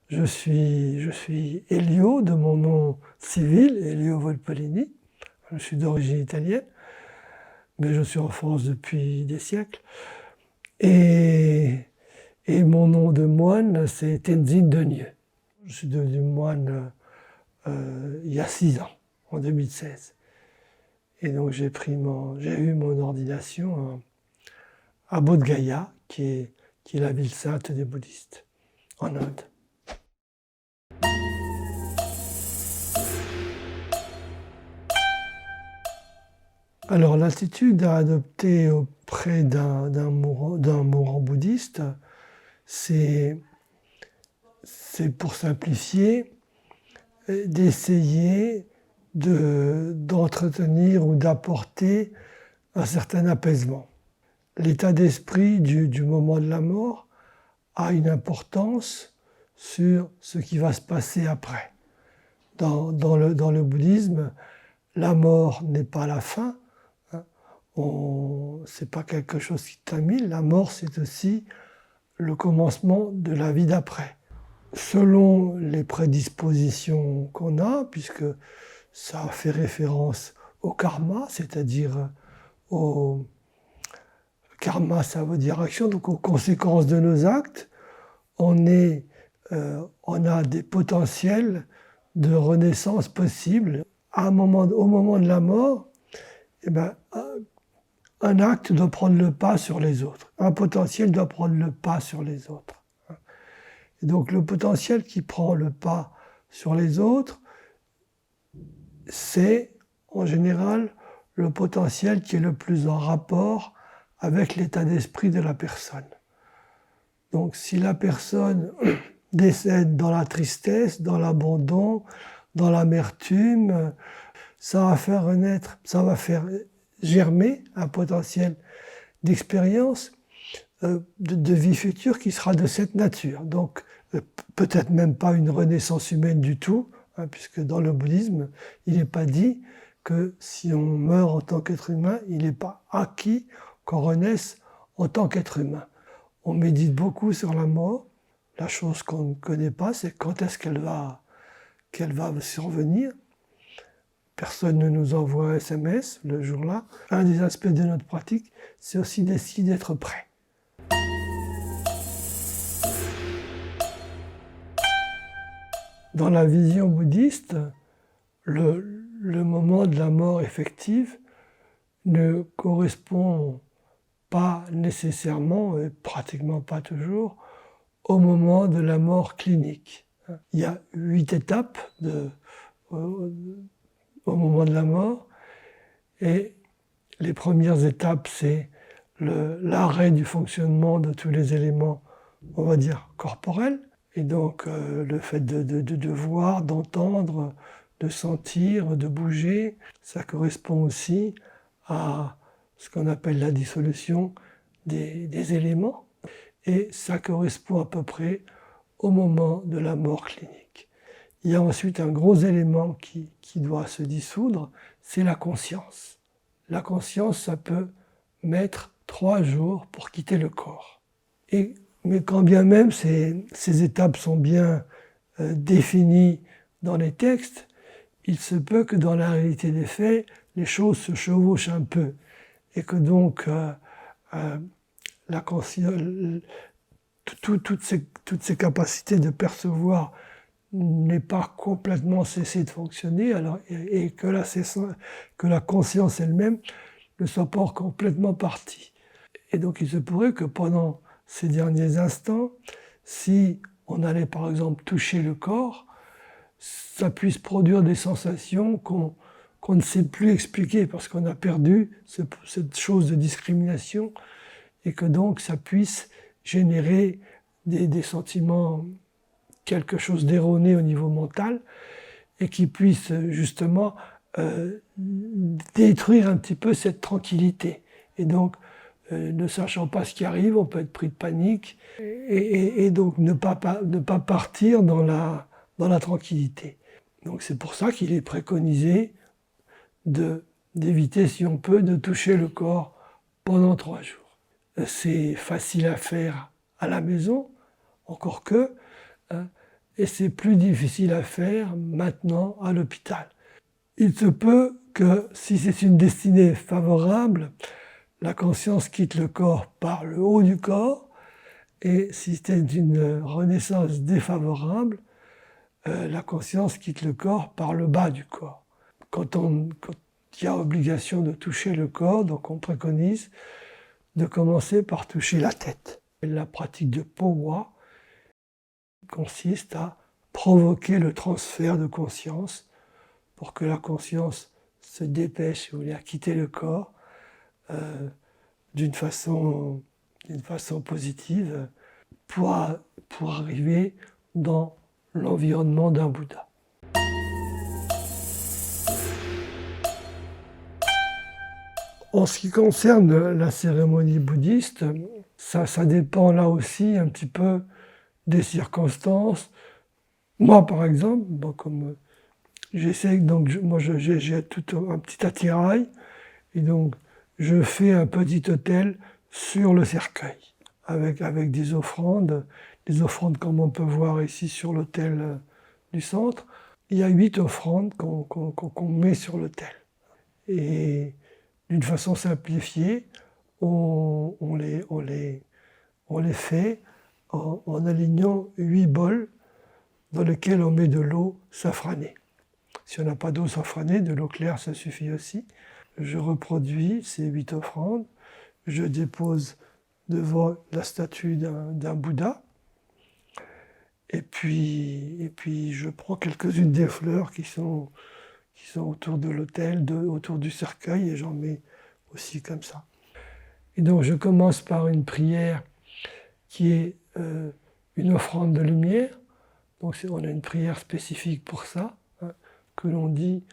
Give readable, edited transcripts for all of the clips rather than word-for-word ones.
Je suis Elio de mon nom civil, Elio Volpolini. Je suis d'origine italienne, mais je suis en France depuis des siècles. Et, et mon nom de moine, c'est Tenzin Denieu. Je suis devenu moine il y a 6 ans, en 2016. Et donc j'ai eu mon ordination à Bodh Gaya, qui est la ville sainte des bouddhistes, en Inde. Alors l'attitude à adopter auprès d'un mourant bouddhiste, c'est pour simplifier, d'essayer d'entretenir ou d'apporter un certain apaisement. L'état d'esprit du moment de la mort a une importance sur ce qui va se passer après. Dans le bouddhisme, la mort n'est pas la fin, c'est pas quelque chose qui termine, la mort c'est aussi le commencement de la vie d'après. Selon les prédispositions qu'on a, puisque ça fait référence au karma, c'est-à-dire au karma, ça veut dire action, donc aux conséquences de nos actes, on a des potentiels de renaissance possibles. Au moment de la mort, eh ben, un acte doit prendre le pas sur les autres. Un potentiel doit prendre le pas sur les autres. Et donc le potentiel qui prend le pas sur les autres, c'est en général le potentiel qui est le plus en rapport avec l'état d'esprit de la personne. Donc si la personne décède dans la tristesse, dans l'abandon, dans l'amertume, ça va faire germer un potentiel d'expérience de vie future qui sera de cette nature. Donc peut-être même pas une renaissance humaine du tout, puisque dans le bouddhisme, il n'est pas dit que si on meurt en tant qu'être humain, il n'est pas acquis qu'on renaisse en tant qu'être humain. On médite beaucoup sur la mort. La chose qu'on ne connaît pas, c'est quand est-ce qu'elle va survenir. Personne ne nous envoie un SMS le jour-là. Un des aspects de notre pratique, c'est aussi d'essayer d'être prêt. Dans la vision bouddhiste, le moment de la mort effective ne correspond pas nécessairement, et pratiquement pas toujours, au moment de la mort clinique. Il y a 8 étapes au moment de la mort, et les premières étapes, c'est l'arrêt du fonctionnement de tous les éléments, on va dire, corporels, et donc le fait de voir, d'entendre, de sentir, de bouger, ça correspond aussi à ce qu'on appelle la dissolution des éléments, et ça correspond à peu près au moment de la mort clinique. Il y a ensuite un gros élément qui doit se dissoudre, c'est la conscience. La conscience, ça peut mettre 3 jours pour quitter le corps. Mais quand bien même ces étapes sont bien définies dans les textes, il se peut que dans la réalité des faits, les choses se chevauchent un peu, et que donc la conscience, toutes ces capacités de percevoir n'aient pas complètement cessé de fonctionner, et que la conscience elle-même ne soit pas complètement partie. Et donc il se pourrait que pendant ces derniers instants, si on allait par exemple toucher le corps, ça puisse produire des sensations qu'on ne sait plus expliquer parce qu'on a perdu cette chose de discrimination, et que donc ça puisse générer des sentiments, quelque chose d'erroné au niveau mental, et qui puisse justement détruire un petit peu cette tranquillité. Et donc, ne sachant pas ce qui arrive, on peut être pris de panique, et donc ne pas partir dans la tranquillité. Donc c'est pour ça qu'il est préconisé d'éviter, si on peut, de toucher le corps pendant 3 jours. C'est facile à faire à la maison, encore que, et c'est plus difficile à faire maintenant à l'hôpital. Il se peut que si c'est une destinée favorable, la conscience quitte le corps par le haut du corps, et si c'est une renaissance défavorable, la conscience quitte le corps par le bas du corps. Quand il y a obligation de toucher le corps, donc on préconise de commencer par toucher la tête. Et la pratique de Powa consiste à provoquer le transfert de conscience pour que la conscience se dépêche à quitter le corps d'une façon positive pour arriver dans l'environnement d'un Bouddha. En ce qui concerne la cérémonie bouddhiste, ça dépend là aussi un petit peu des circonstances. Moi, par exemple, comme j'essaie, donc j'ai tout un petit attirail, et donc je fais un petit autel sur le cercueil, avec des offrandes comme on peut voir ici sur l'autel du centre. Il y a 8 offrandes qu'on met sur l'autel. Et d'une façon simplifiée, on les fait en alignant 8 bols dans lesquels on met de l'eau safranée. Si on n'a pas d'eau safranée, de l'eau claire, ça suffit aussi. Je reproduis ces 8 offrandes, je dépose devant la statue d'un Bouddha, et puis je prends quelques-unes des fleurs qui sont autour de l'autel, autour du cercueil, et j'en mets aussi comme ça. Et donc je commence par une prière qui est une offrande de lumière. Donc on a une prière spécifique pour ça, hein, que l'on dit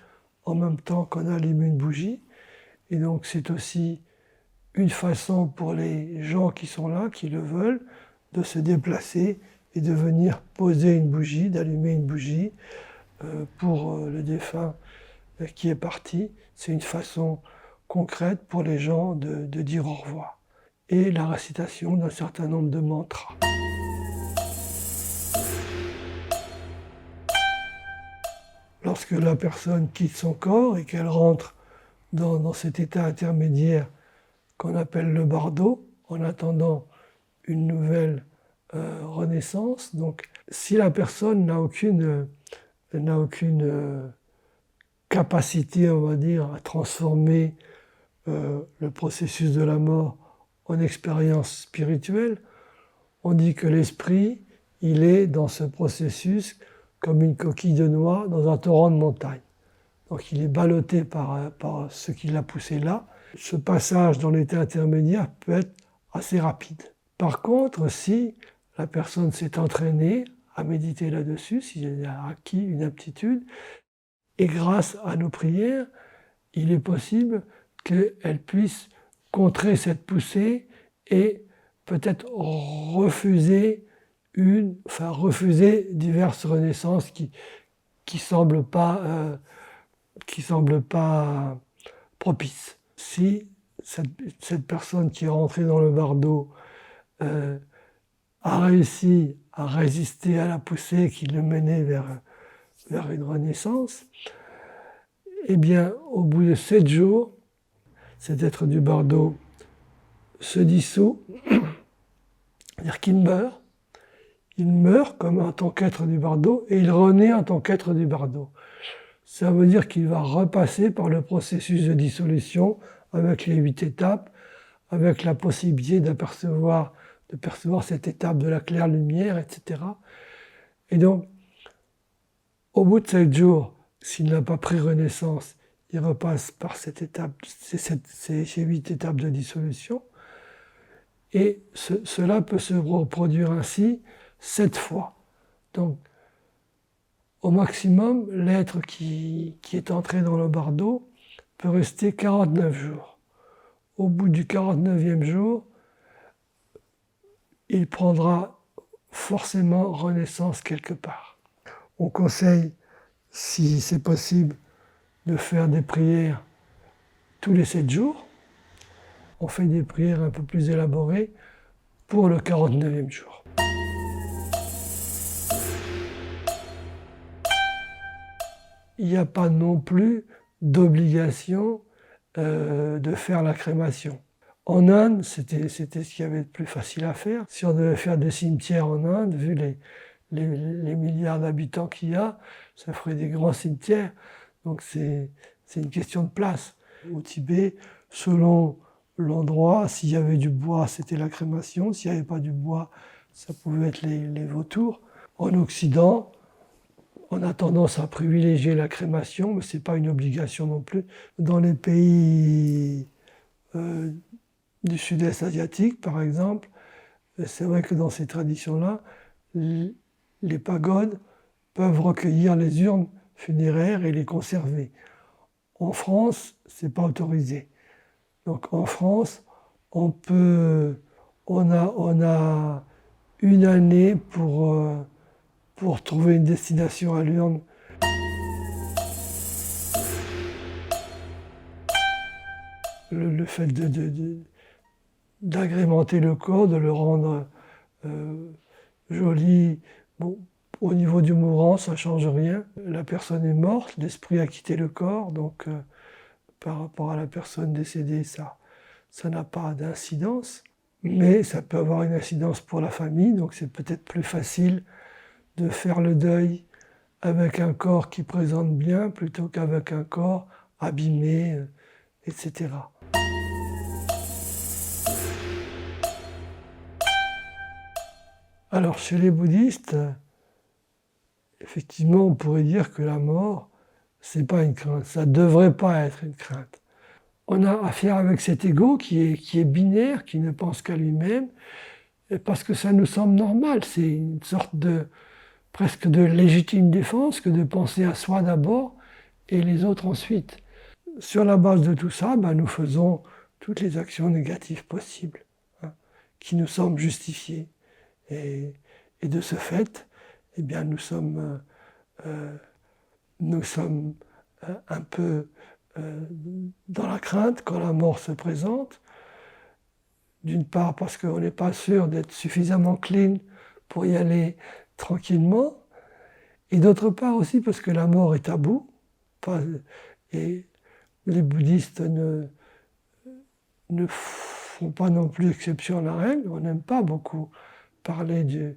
en même temps qu'on allume une bougie. Et donc c'est aussi une façon pour les gens qui sont là, qui le veulent, de se déplacer et de venir poser une bougie, d'allumer une bougie pour le défunt qui est parti. C'est une façon concrète pour les gens de dire au revoir. Et la récitation d'un certain nombre de mantras. Lorsque la personne quitte son corps et qu'elle rentre dans cet état intermédiaire qu'on appelle le bardo, en attendant une nouvelle renaissance. Donc, si la personne n'a aucune capacité, on va dire, à transformer le processus de la mort en expérience spirituelle, on dit que l'esprit, il est dans ce processus comme une coquille de noix dans un torrent de montagne. Donc il est ballotté par ce qui l'a poussé là. Ce passage dans l'état intermédiaire peut être assez rapide. Par contre, si la personne s'est entraînée à méditer là-dessus, si elle a acquis une aptitude, et grâce à nos prières, il est possible qu'elle puisse contrer cette poussée et peut-être refuser diverses renaissances qui semblent pas propices. Si cette personne qui est rentrée dans le bardo a réussi à résister à la poussée qui le menait vers une renaissance, eh bien, au bout de 7 jours, cet être du bardo se dissout, c'est-à-dire qu'il meurt. Il meurt comme en tant qu'être du bardo et il renaît en tant qu'être du bardo. Ça veut dire qu'il va repasser par le processus de dissolution avec les 8 étapes, avec la possibilité de percevoir cette étape de la claire lumière, etc. Et donc, au bout de 7 jours, s'il n'a pas pris renaissance, il repasse par cette étape, ces 8 étapes de dissolution. Et cela peut se reproduire ainsi 7 fois. Donc, au maximum, l'être qui est entré dans le bardo peut rester 49 jours. Au bout du 49e jour, il prendra forcément renaissance quelque part. On conseille, si c'est possible, de faire des prières tous les 7 jours. On fait des prières un peu plus élaborées pour le 49e jour. il n'y a pas non plus d'obligation de faire la crémation. En Inde, c'était ce qu'il y avait de plus facile à faire. Si on devait faire des cimetières en Inde, vu les milliards d'habitants qu'il y a, ça ferait des grands cimetières. Donc c'est une question de place. Au Tibet, selon l'endroit, s'il y avait du bois, c'était la crémation. S'il n'y avait pas du bois, ça pouvait être les vautours. En Occident, on a tendance à privilégier la crémation, mais ce n'est pas une obligation non plus. Dans les pays du sud-est asiatique, par exemple, c'est vrai que dans ces traditions-là, les pagodes peuvent recueillir les urnes funéraires et les conserver. En France, ce n'est pas autorisé. Donc en France, on a une année pour trouver une destination à l'urne. Le fait d'agrémenter le corps, de le rendre joli, bon, au niveau du mourant, ça ne change rien. La personne est morte, l'esprit a quitté le corps, donc par rapport à la personne décédée, ça n'a pas d'incidence. Mais ça peut avoir une incidence pour la famille, donc c'est peut-être plus facile de faire le deuil avec un corps qui présente bien plutôt qu'avec un corps abîmé, etc. Alors chez les bouddhistes, effectivement on pourrait dire que la mort, c'est pas une crainte, ça ne devrait pas être une crainte. On a affaire avec cet ego qui est binaire, qui ne pense qu'à lui-même, parce que ça nous semble normal, c'est une sorte presque de légitime défense que de penser à soi d'abord et les autres ensuite. Sur la base de tout ça, nous faisons toutes les actions négatives possibles, qui nous semblent justifiées. Et de ce fait, eh bien, nous sommes un peu dans la crainte quand la mort se présente. D'une part parce qu'on n'est pas sûr d'être suffisamment clean pour y aller tranquillement, et d'autre part aussi parce que la mort est tabou. Et les bouddhistes ne font pas non plus exception à la règle. On n'aime pas beaucoup parler de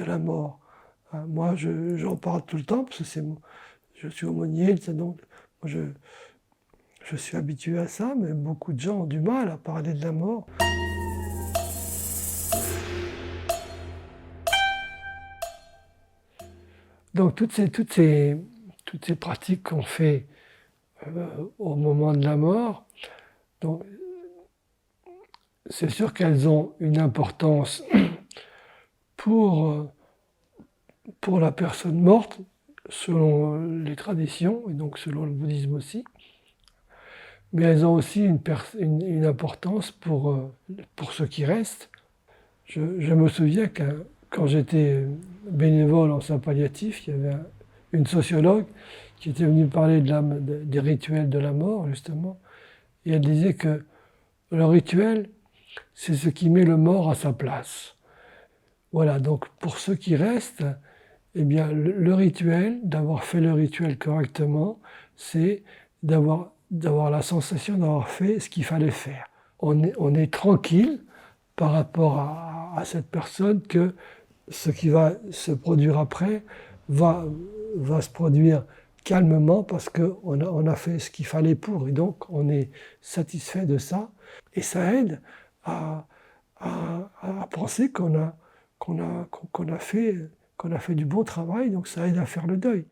la mort. Moi, j'en parle tout le temps parce que je suis aumônier, donc je suis habitué à ça, mais beaucoup de gens ont du mal à parler de la mort. Donc toutes ces pratiques qu'on fait au moment de la mort, donc, c'est sûr qu'elles ont une importance pour la personne morte, selon les traditions, et donc selon le bouddhisme aussi, mais elles ont aussi une importance pour ceux qui restent. Je me souviens que quand j'étais bénévole en soins palliatifs, il y avait une sociologue qui était venue parler des rituels de la mort, justement, et elle disait que le rituel, c'est ce qui met le mort à sa place. Voilà, donc pour ceux qui restent, eh bien, le rituel, d'avoir fait le rituel correctement, c'est d'avoir la sensation d'avoir fait ce qu'il fallait faire. On est tranquille par rapport à cette personne que ce qui va se produire après va se produire calmement parce qu'on a fait ce qu'il fallait pour, et donc on est satisfait de ça, et ça aide à penser qu'on a fait du bon travail, donc ça aide à faire le deuil.